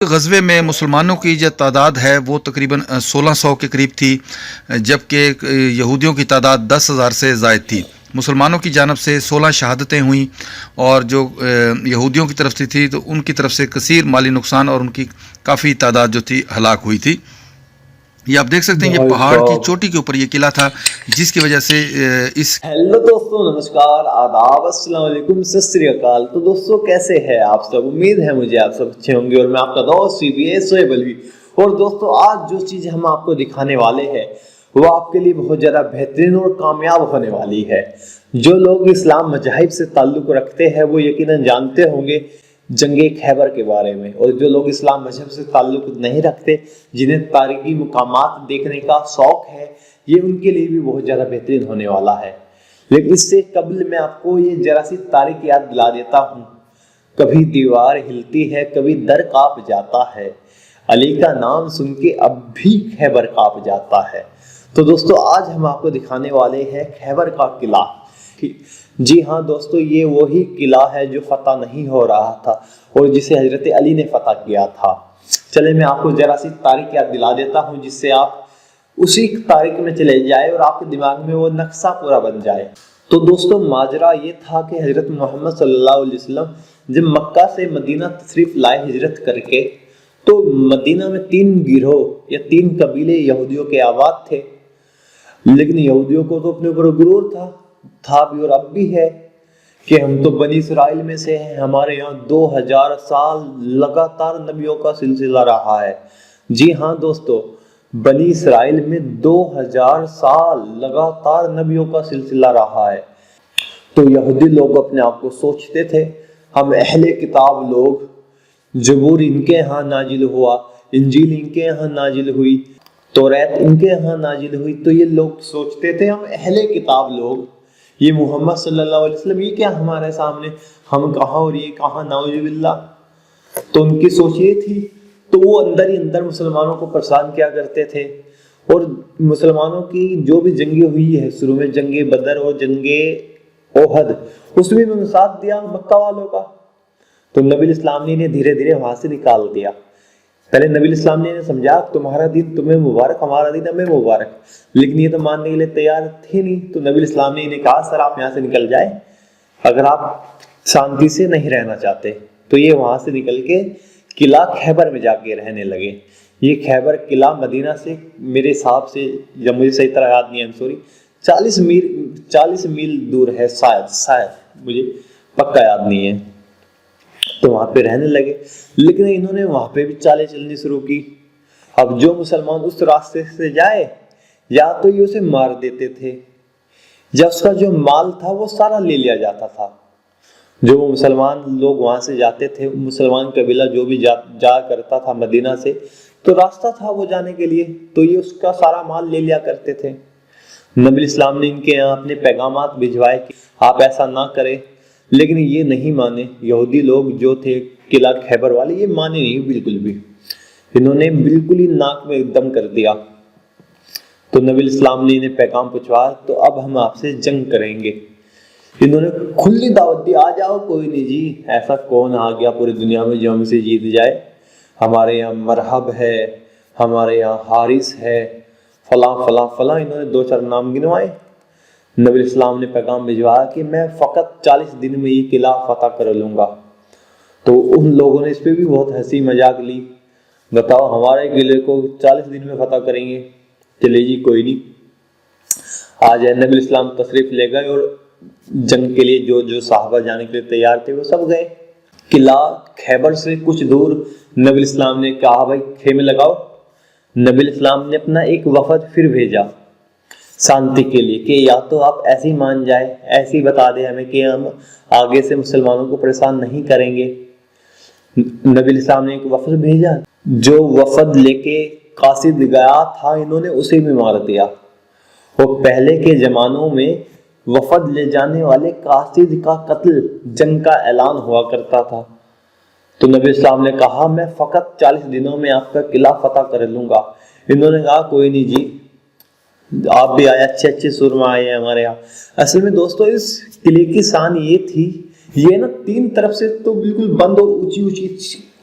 غزوے میں مسلمانوں کی جو تعداد ہے وہ تقریباً 1600 کے قریب تھی، جبکہ یہودیوں کی تعداد 10,000 سے زائد تھی۔ مسلمانوں کی جانب سے 16 شہادتیں ہوئیں، اور جو یہودیوں کی طرف سے تھی تو ان کی طرف سے کثیر مالی نقصان اور ان کی کافی تعداد جو تھی ہلاک ہوئی تھی۔ یہ آپ دیکھ سکتے ہیں، یہ پہاڑ کی چوٹی کے اوپر یہ قلعہ تھا، جس کی وجہ سے اس ہیلو دوستو، نمسکار، آداب، السلام علیکم، ست سری اکال۔ تو دوستو کیسے ہیں آپ سب؟ امید ہے مجھے آپ سب اچھے ہوں گے، اور میں آپ کا دوست سہیب الوی۔ اور دوستو آج جو چیز ہم آپ کو دکھانے والے ہیں وہ آپ کے لیے بہت زیادہ بہترین اور کامیاب ہونے والی ہے۔ جو لوگ اسلام مذاہب سے تعلق رکھتے ہیں وہ یقیناً جانتے ہوں گے جنگ خیبر کے بارے میں، اور جو لوگ اسلام مذہب سے تعلق نہیں رکھتے، جنہیں تاریخی مقامات دیکھنے کا شوق ہے، یہ ان کے لیے بھی بہت زیادہ بہترین ہونے والا ہے۔ لیکن اس سے قبل میں آپ کو یہ ذرا سی تاریخ یاد دلا دیتا ہوں۔ کبھی دیوار ہلتی ہے، کبھی در کانپ جاتا ہے، علی کا نام سن کے اب بھی خیبر کانپ جاتا ہے۔ تو دوستو آج ہم آپ کو دکھانے والے ہیں خیبر کا قلعہ۔ جی ہاں دوستو، یہ وہی قلعہ ہے جو فتح نہیں ہو رہا تھا اور جسے حضرت علی نے فتح کیا تھا۔ چلے میں آپ کو ذرا سی تاریخ یاد دلا دیتا ہوں، جس سے آپ اسی تاریخ میں چلے جائے اور آپ کے دماغ میں وہ نقشہ پورا بن جائے۔ تو دوستو ماجرا یہ تھا کہ حضرت محمد صلی اللہ علیہ وسلم جب مکہ سے مدینہ تشریف لائے ہجرت کر کے، تو مدینہ میں 3 گروہ یا 3 قبیلے یہودیوں کے آباد تھے۔ لیکن یہودیوں کو تو اپنے اوپر غرور تھا بھی اور اب بھی ہے کہ ہم تو بنی اسرائیل میں سے ہیں، ہمارے یہاں 2000 سال لگاتار نبیوں کا سلسلہ رہا ہے۔ جی ہاں دوستو، بنی اسرائیل میں 2000 سال لگاتار نبیوں کا سلسلہ رہا ہے۔ تو یہودی لوگ اپنے آپ کو سوچتے تھے، ہم اہل کتاب لوگ، زبور ان کے ہاں نازل ہوا، انجیل ان کے ہاں نازل ہوئی، توریت ان کے ہاں نازل ہوئی، تو یہ لوگ سوچتے تھے ہم اہل کتاب لوگ، یہ محمد صلی اللہ علیہ وسلم یہ کیا ہمارے سامنے، ہم کہاں اور یہ کہاں، نعوذ باللہ۔ تو ان کی سوچ یہ تھی، تو وہ اندر ہی اندر مسلمانوں کو پریشان کیا کرتے تھے، اور مسلمانوں کی جو بھی جنگیں ہوئی ہے، شروع میں جنگ بدر اور جنگ احد، اس میں انہوں نے ساتھ دیا مکہ والوں کا۔ تو نبی اسلام نے انہیں دھیرے دھیرے وہاں سے نکال دیا۔ پہلے نبی اسلام نے سمجھا تمہارا دین تمہیں مبارک، ہمارا دین ہمیں مبارک، لیکن یہ تو ماننے کے لیے تیار تھے نہیں۔ تو نبی اسلام نے انہیں کہا سر آپ یہاں سے نکل جائیں، اگر آپ شانتی سے نہیں رہنا چاہتے۔ تو یہ وہاں سے نکل کے قلعہ خیبر میں جا کے رہنے لگے۔ یہ خیبر قلعہ مدینہ سے میرے حساب سے، جب مجھے صحیح طرح یاد نہیں ہے، 40 میل دور ہے، شاید مجھے پکا یاد نہیں ہے۔ تو وہاں پہ رہنے لگے، لیکن انہوں نے وہاں پہ بھی چالیں چلنی شروع کی۔ اب جو مسلمان اس راستے سے جائے، یا تو یہ اسے مار دیتے تھے، یا اس کا جو مال تھا وہ سارا لے لیا جاتا تھا۔ جو وہ مسلمان لوگ وہاں سے جاتے تھے، مسلمان قبیلہ جو بھی جا کرتا تھا مدینہ سے، تو راستہ تھا وہ جانے کے لیے، تو یہ اس کا سارا مال لے لیا کرتے تھے۔ نبی اسلام نے ان کے یہاں اپنے پیغامات بھجوائے کہ آپ ایسا نہ کریں، لیکن یہ نہیں مانے۔ یہودی لوگ جو تھے قلعہ خیبر والے، یہ مانے نہیں بالکل بھی، انہوں نے بالکل ہی ناک میں دم کر دیا۔ تو نبی اسلام نے انہیں پیغام پہنچوایا، تو اب ہم آپ سے جنگ کریں گے۔ انہوں نے کھلی دعوت دی، آ جاؤ، کوئی نہیں جی، ایسا کون آ گیا پوری دنیا میں جو ہم سے جیت جائے، ہمارے یہاں مرحب ہے، ہمارے یہاں حارث ہے، فلاں فلاں فلاں، انہوں نے 2-4 نام گنوائے۔ نبی اسلام نے پیغام بھجوایا کہ میں فقط 40 دن میں یہ قلعہ فتح کر لوں گا۔ تو ان لوگوں نے اس پہ بھی بہت ہنسی مذاق لی، بتاؤ ہمارے قلعے کو 40 دن میں فتح کریں گے؟ چلے جی کوئی نہیں، آ جائے۔ نبی اسلام تشریف لے گئے، اور جنگ کے لیے جو صحابہ جانے کے لیے تیار تھے وہ سب گئے۔ قلعہ خیبر سے کچھ دور نبی اسلام نے کہا بھائی خیمے لگاؤ۔ نبی اسلام نے اپنا ایک وفد پھر بھیجا شانتی کے لیے، کہ یا تو آپ ایسے ہی مان جائے، ایسے ہی بتا دیں ہمیں کہ ہم آگے سے مسلمانوں کو پریشان نہیں کریں گے۔ نبی اسلام نے ایک وفد بھیجا، جو وفد لے کے قاصد گیا تھا، انہوں نے اسے بھی مار دیا۔ اور پہلے کے زمانوں میں وفد لے جانے والے قاصد کا قتل جنگ کا اعلان ہوا کرتا تھا۔ تو نبی اسلام نے کہا میں فقط 40 دنوں میں آپ کا قلعہ فتح کر لوں گا۔ انہوں نے کہا کوئی نہیں جی، آپ بھی آئے، اچھے سرما آئے ہیں ہمارے یہاں۔ اصل میں دوستو اس قلعے کی شان یہ تھی، یہ نا 3 طرف سے تو بالکل بند اور اونچی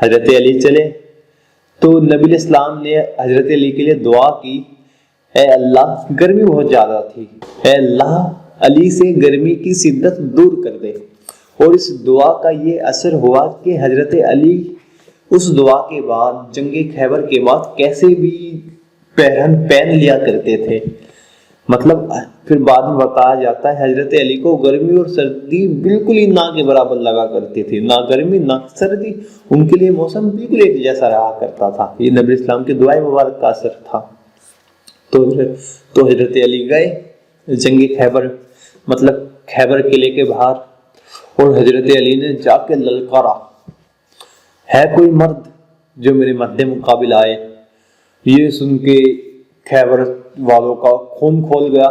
حضرت علی چلے تو نبی علیہ السلام نے حضرت علی کے لیے دعا کی، اے اللہ گرمی بہت زیادہ تھی، اے اللہ علی سے گرمی کی شدت دور کر دے۔ اور اس دعا کا یہ اثر ہوا کہ حضرت علی اس دعا کے بعد جنگ خیبر کے بعد کیسے بھی پہن لیا کرتے تھے۔ مطلب پھر بعد میں بتایا جاتا ہے حضرت علی کو گرمی اور سردی بالکل ہی نہ کے برابر لگا کرتی تھی، نہ گرمی نہ سردی، ان کے لیے موسم بالکل ایک جیسا رہا کرتا تھا۔ یہ نبی اسلام کی دعائیں مبارک کا اثر تھا۔ تو حضرت علی گئے جنگ خیبر، مطلب خیبر قلعے کے باہر، اور حضرت علی نے جا کے للکارا، ہے کوئی مرد جو میرے مد مقابل آئے؟ یہ سن کے خیبر والوں کا خون کھول گیا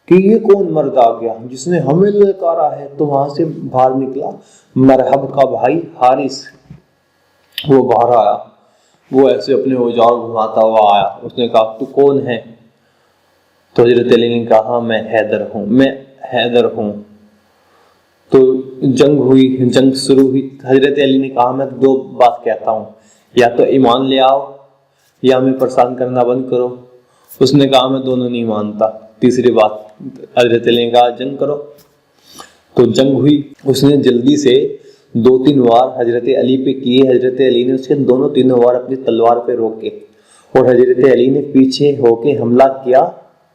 کہ یہ کون مرد آ گیا جس نے ہمیں للکارا ہے۔ تو وہاں سے باہر نکلا مرحب کا بھائی حارث، وہ باہر آیا، وہ ایسے اپنے اوزار گھماتا ہوا آیا۔ اس نے کہا تو کون ہے؟ تو حضرت علی نے کہا میں حیدر ہوں۔ تو جنگ ہوئی، جنگ شروع ہوئی۔ حضرت علی نے کہا میں دو بات کہتا ہوں، یا تو ایمان لے آؤ یا ہمیں پریشان کرنا بند کرو۔ اس نے کہا میں دونوں نہیں مانتا۔ تیسری بات حضرت علی نے کہا جنگ کرو۔ تو جنگ ہوئی، اس نے جلدی سے 2-3 وار حضرت علی پہ کیے۔ حضرت علی نے اس کے دونوں تینوں وار اپنی تلوار پہ روکے، اور حضرت علی نے پیچھے ہو کے حملہ کیا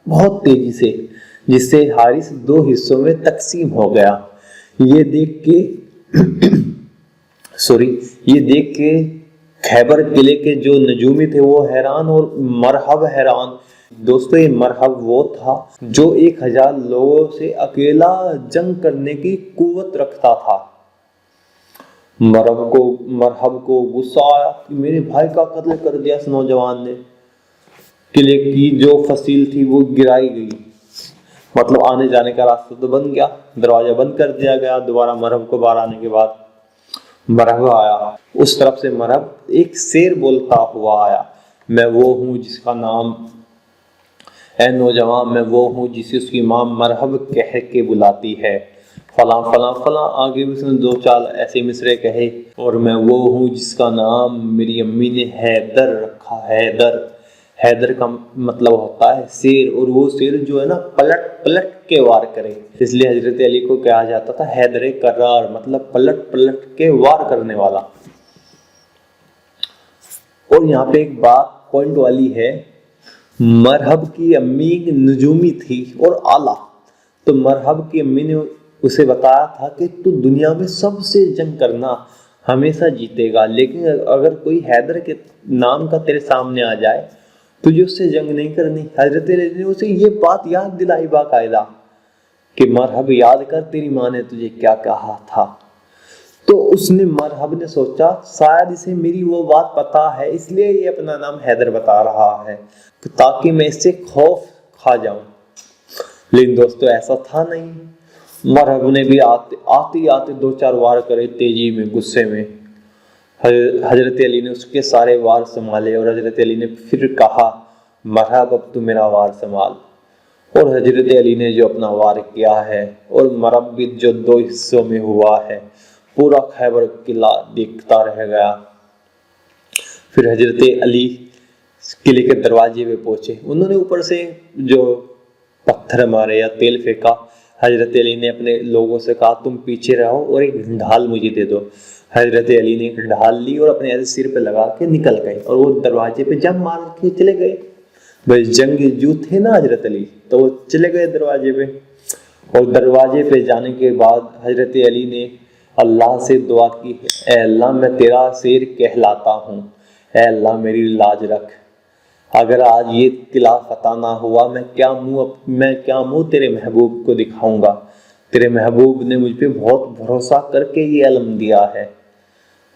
بہت تیزی سے، جس سے حارث 2 حصوں میں تقسیم ہو گیا۔ یہ دیکھ کے خیبر قلعے کے جو نجومی تھے وہ حیران، اور مرحب حیران۔ دوستو یہ مرحب وہ تھا جو 1000 لوگوں سے اکیلا جنگ کرنے کی قوت رکھتا تھا۔ مرحب کو غصہ آیا کہ میرے بھائی کا قتل کر دیا اس نوجوان نے۔ قلعے کی جو فصیل تھی وہ گرائی گئی، مطلب آنے جانے کا راستہ تو بند گیا، دروازہ بند کر دیا گیا۔ دوبارہ مرحب کو باہر آنے کے بعد مرحب آیا، اس طرف سے مرحب ایک شیر بولتا ہوا آیا، میں وہ ہوں جس کا نام، اے نوجوان میں وہ ہوں جسے اس کی ماں مرحب کہہ کے بلاتی ہے، فلاں فلاں فلاں۔ آگے بھی اس نے 2-4 ایسے مصرے کہے، اور میں وہ ہوں جس کا نام میری امی نے حیدر رکھا۔ حیدر کا مطلب ہوتا ہے شیر، اور وہ شیر جو ہے نا پلٹ کے وار کرے، اس لیے حضرت علی کو کہا جاتا تھا حیدر کرار، مطلب پلٹ کے وار کرنے والا۔ اور یہاں پہ ایک بات پوائنٹ والی ہے، مرحب کی امی نجومی تھی اور آلہ، تو مرحب کی امی نے اسے بتایا تھا کہ تو دنیا میں سب سے جنگ کرنا، ہمیشہ جیتے گا، لیکن اگر کوئی حیدر کے نام کا تیرے سامنے آ جائے تجھے اس سے جنگ نہیں کرنی۔ حضرت علی نے اسے یہ بات یاد دلائی باقاعدہ کہ مرحب یاد کر تیری ماں نے تجھے کیا کہا تھا۔ تو اس نے مرحب نے سوچا شاید اسے میری وہ بات پتا ہے، اس لیے یہ اپنا نام حیدر بتا رہا ہے تاکہ میں اس سے خوف کھا جاؤں۔ لیکن دوستو ایسا تھا نہیں، مرحب نے بھی آتے 2-4 وار کرے تیزی میں، غصے میں۔ حضرت علی نے اس کے سارے وار سنبھالے، اور حضرت علی نے پھر کہا مرحب اب تو میرا وار سنبھال۔ اور حضرت علی نے جو اپنا وار کیا ہے، اور مرحب بھی جو 2 حصوں میں ہوا ہے، پورا خیبر قلعہ دیکھتا رہ گیا۔ پھر حضرت علی قلعے کے دروازے پہ پہنچے، انہوں نے اوپر سے جو پتھر مارے یا تیل پھینکا۔ حضرت علی نے اپنے لوگوں سے کہا تم پیچھے رہو اور ایک ڈھال مجھے دے دو۔ حضرت علی نے ایک ڈھال لی اور اپنے ایسے سر پہ لگا کے نکل گئے، اور وہ دروازے پہ جم مار کے چلے گئے۔ بھائی جنگ جو تھے نا حضرت علی، تو وہ چلے گئے دروازے پہ، اور دروازے پہ جانے کے بعد حضرت علی نے اللہ سے دعا کی، اے اللہ میں تیرا شیر کہلاتا ہوں، اے اللہ میری لاج رکھ، اگر آج یہ قلعہ فتح نہ ہوا میں کیا منہ تیرے محبوب کو دکھاؤں گا، تیرے محبوب نے مجھ پہ بہت بھروسہ کر کے یہ علم دیا ہے۔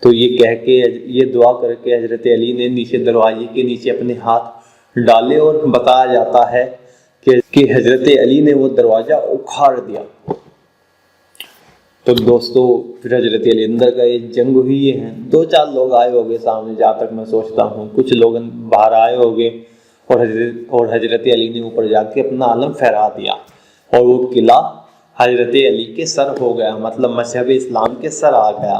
تو یہ کہہ کے، یہ دعا کر کے حضرت علی نے نیچے دروازے کے نیچے اپنے ہاتھ ڈالے، اور بتایا جاتا ہے کہ حضرت علی نے وہ دروازہ اکھاڑ دیا۔ تو دوستو پھر حضرت علی اندر گئے، جنگ ہوئی ہے، 2-4 لوگ آئے ہوگے سامنے، جہاں تک میں سوچتا ہوں کچھ لوگ باہر آئے ہوگے، اور حضرت علی نے اوپر جا کے اپنا علم پھہرا دیا، اور وہ قلعہ حضرت علی کے سر ہو گیا، مطلب مذہب اسلام کے سر آ گیا۔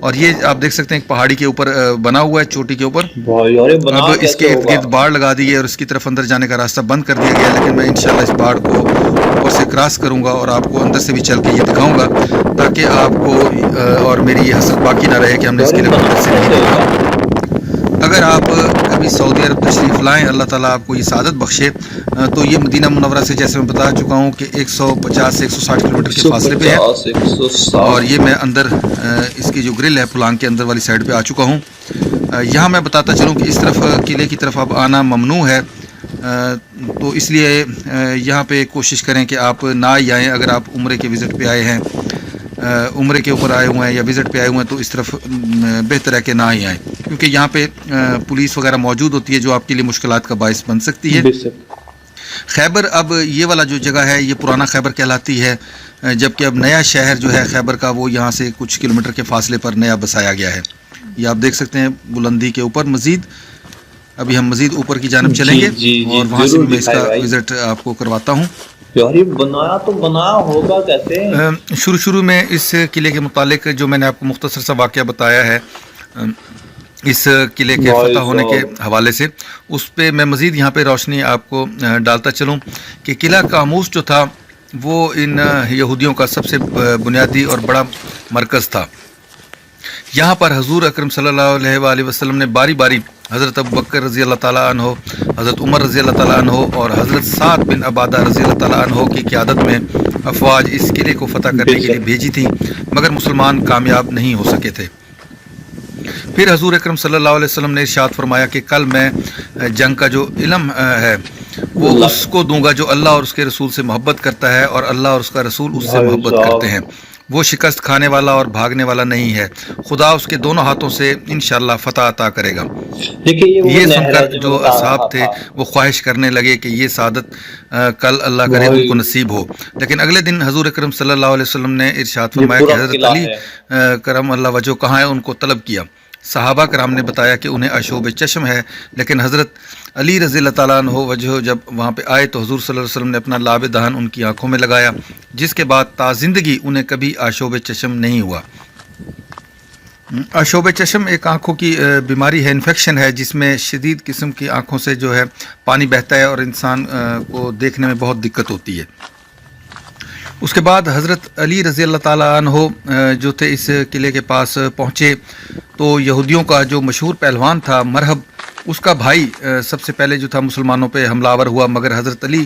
اور یہ آپ دیکھ سکتے ہیں ایک پہاڑی کے اوپر بنا ہوا ہے, چوٹی کے اوپر. بھائی اور یہ بنا اب اس کے کیسے ارد ہوگا؟ گرد باڑ لگا دی ہے اور اس کی طرف اندر جانے کا راستہ بند کر دیا گیا, لیکن میں انشاءاللہ اس باڑ کو اوپر سے کراس کروں گا اور آپ کو اندر سے بھی چل کے یہ دکھاؤں گا, تاکہ آپ کو اور میری یہ حسرت باقی نہ رہے کہ ہم نے اس اور یہ قلعے کو بنا اندر سے نہیں کیسے دیکھا. ہوگا؟ اگر آپ کبھی سعودی عرب تشریف لائیں, اللہ تعالیٰ آپ کو یہ سعادت بخشے, تو یہ مدینہ منورہ سے جیسے میں بتا چکا ہوں کہ 150 سے 160 کلومیٹر کے فاصلے پہ ہے, 150 اور یہ میں اندر اس کی جو گرل ہے پلانگ کے اندر والی سائڈ پہ آ چکا ہوں. یہاں میں بتاتا چلوں کہ اس طرف قلعے کی طرف اب آنا ممنوع ہے, تو اس لیے یہاں پہ کوشش کریں کہ آپ نہ ہی آئیں. اگر آپ عمرے کے وزٹ پہ آئے ہیں, عمرے کے اوپر آئے ہوئے ہیں یا وزٹ پہ آئے ہوئے ہیں, تو اس طرف بہتر ہے کہ نہ ہی آئیں, کیونکہ یہاں پہ پولیس وغیرہ موجود ہوتی ہے جو آپ کے لیے مشکلات کا باعث بن سکتی ہے. خیبر, اب یہ والا جو جگہ ہے یہ پرانا خیبر کہلاتی ہے, جبکہ اب نیا شہر جو ہے خیبر کا وہ یہاں سے کچھ کلومیٹر کے فاصلے پر نیا بسایا گیا ہے. یہ آپ دیکھ سکتے ہیں بلندی کے اوپر. مزید ابھی ہم مزید اوپر کی جانب چلیں گے اور وہاں سے بھی میں اس کا وزٹ آپ کو کرواتا ہوں. یار یہ بنایا تو بنایا ہوگا کیسے؟ شروع میں اس قلعے کے متعلق جو میں نے آپ کو مختصر سا واقعہ بتایا ہے اس قلعے کے فتح ہونے کے حوالے سے, اس پہ میں مزید یہاں پہ روشنی آپ کو ڈالتا چلوں کہ قلعہ قاموس جو تھا وہ ان یہودیوں کا سب سے بنیادی اور بڑا مرکز تھا. یہاں پر حضور اکرم صلی اللہ علیہ وآلہ وسلم نے باری باری حضرت ابوبکر رضی اللہ تعالیٰ عنہ, حضرت عمر رضی اللہ تعالیٰ عنہ اور حضرت سعد بن عبادہ رضی اللہ تعالیٰ عنہ کی قیادت میں افواج اس قلعے کو فتح کرنے کے لیے بھیجی تھیں, مگر مسلمان کامیاب نہیں ہو سکے تھے. پھر حضور اکرم صلی اللہ علیہ وسلم نے ارشاد فرمایا کہ کل میں جنگ کا جو علم ہے وہ اس کو دوں گا جو اللہ اور اس کے رسول سے محبت کرتا ہے, اور اللہ اور اس کا رسول اس سے محبت کرتے ہیں. وہ شکست کھانے والا اور بھاگنے والا نہیں ہے, خدا اس کے دونوں ہاتھوں سے انشاءاللہ فتح عطا کرے گا. یہ سن کر جو اصحاب تھے وہ خواہش کرنے لگے کہ یہ سعادت کل اللہ کرے ان کو نصیب ہو, لیکن اگلے دن حضور اکرم صلی اللہ علیہ وسلم نے ارشاد فرمایا کہ حضرت علی کرم اللہ وجہ کہاں ہیں, ان کو طلب کیا. صحابہ کرام نے بتایا کہ انہیں اشوب چشم ہے, لیکن حضرت علی رضی اللہ تعالیٰ عنہ وجہ جب وہاں پہ آئے تو حضور صلی اللہ علیہ وسلم نے اپنا لاب دہن ان کی آنکھوں میں لگایا, جس کے بعد تا زندگی انہیں کبھی آشوب چشم نہیں ہوا. آشوب چشم ایک آنکھوں کی بیماری ہے, انفیکشن ہے, جس میں شدید قسم کی آنکھوں سے جو ہے پانی بہتا ہے اور انسان کو دیکھنے میں بہت دقت ہوتی ہے. اس کے بعد حضرت علی رضی اللہ تعالیٰ عنہ جو تھے اس قلعے کے پاس پہنچے تو یہودیوں کا جو مشہور پہلوان تھا مرحب, اس کا بھائی سب سے پہلے جو تھا مسلمانوں پہ حملہ آور ہوا, مگر حضرت علی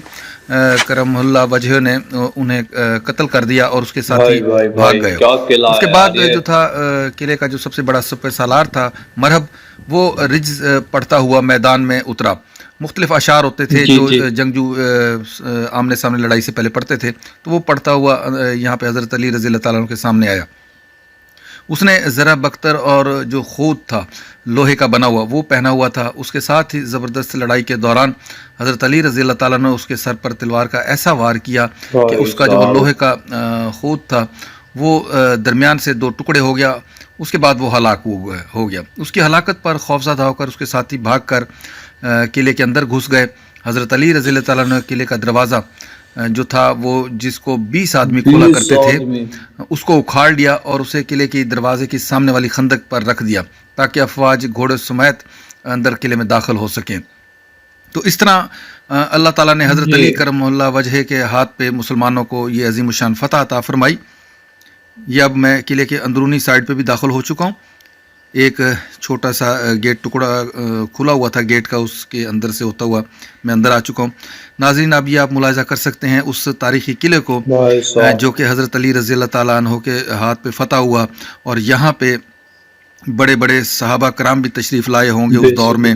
کرم اللہ وجہ نے انہیں قتل کر دیا اور اس کے ساتھ ہی بھاگ گئے. اس کے بعد جو تھا قلعے کا جو سب سے بڑا سپہ سالار تھا مرحب, وہ رجز پڑھتا ہوا میدان میں اترا. مختلف اشعار ہوتے تھے جو جنگجو آمنے سامنے لڑائی سے پہلے پڑھتے تھے, تو وہ پڑھتا ہوا یہاں پہ حضرت علی رضی اللہ تعالیٰ عنہ کے سامنے آیا. اس نے ذرا بختر اور جو خود تھا لوہے کا بنا ہوا وہ پہنا ہوا تھا. اس کے ساتھ ہی زبردست لڑائی کے دوران حضرت علی رضی اللہ تعالیٰ نے اس کے سر پر تلوار کا ایسا وار کیا کہ اس کا جو لوہے کا خود تھا وہ درمیان سے دو ٹکڑے ہو گیا. اس کے بعد وہ ہلاک ہو گیا. اس کی ہلاکت پر خوفزدہ ہو کر اس کے ساتھی بھاگ کر قلعے کے اندر گھس گئے. حضرت علی رضی اللہ تعالیٰ نے قلعے کا دروازہ جو تھا وہ جس کو 20 آدمی کھولا کرتے تھے اس کو اکھاڑ لیا اور اسے قلعے کی دروازے کی سامنے والی خندق پر رکھ دیا تاکہ افواج گھوڑے سمیت اندر قلعے میں داخل ہو سکیں. تو اس طرح اللہ تعالیٰ نے حضرت علی کرم اللہ وجہ کے ہاتھ پہ مسلمانوں کو یہ عظیم الشان فتح عطا فرمائی. یہ اب میں قلعے کے اندرونی سائڈ پہ بھی داخل ہو چکا ہوں. ایک چھوٹا سا گیٹ ٹکڑا کھلا ہوا تھا گیٹ کا, اس کے اندر سے ہوتا ہوا میں اندر آ چکا ہوں. ناظرین اب یہ آپ ملاحظہ کر سکتے ہیں اس تاریخی قلعے کو جو کہ حضرت علی رضی اللہ تعالیٰ عنہ کے ہاتھ پہ فتح ہوا, اور یہاں پہ بڑے بڑے صحابہ کرام بھی تشریف لائے ہوں گے اس دور میں,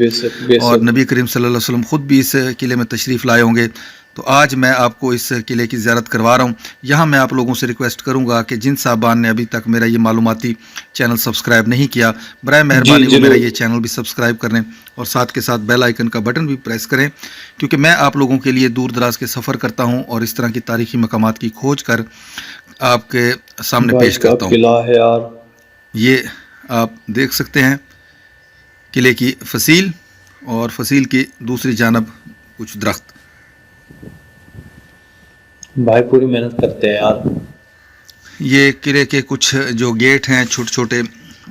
اور نبی کریم صلی اللہ علیہ وسلم خود بھی اس قلعے میں تشریف لائے ہوں گے. تو آج میں آپ کو اس قلعے کی زیارت کروا رہا ہوں. یہاں میں آپ لوگوں سے ریکویسٹ کروں گا کہ جن صاحبان نے ابھی تک میرا یہ معلوماتی چینل سبسکرائب نہیں کیا, برائے مہربانی وہ میرا یہ چینل بھی سبسکرائب کر لیں اور ساتھ کے ساتھ بیل آئیکن کا بٹن بھی پریس کریں, کیونکہ میں آپ لوگوں کے لیے دور دراز کے سفر کرتا ہوں اور اس طرح کی تاریخی مقامات کی کھوج کر آپ کے سامنے پیش کرتا ہوں. یہ آپ دیکھ سکتے ہیں قلعے کی فصیل, اور فصیل کی دوسری جانب کچھ درخت. بھائی پوری محنت کرتے ہیں یار. یہ قلعے کے کچھ جو گیٹ ہیں چھوٹے چھوٹے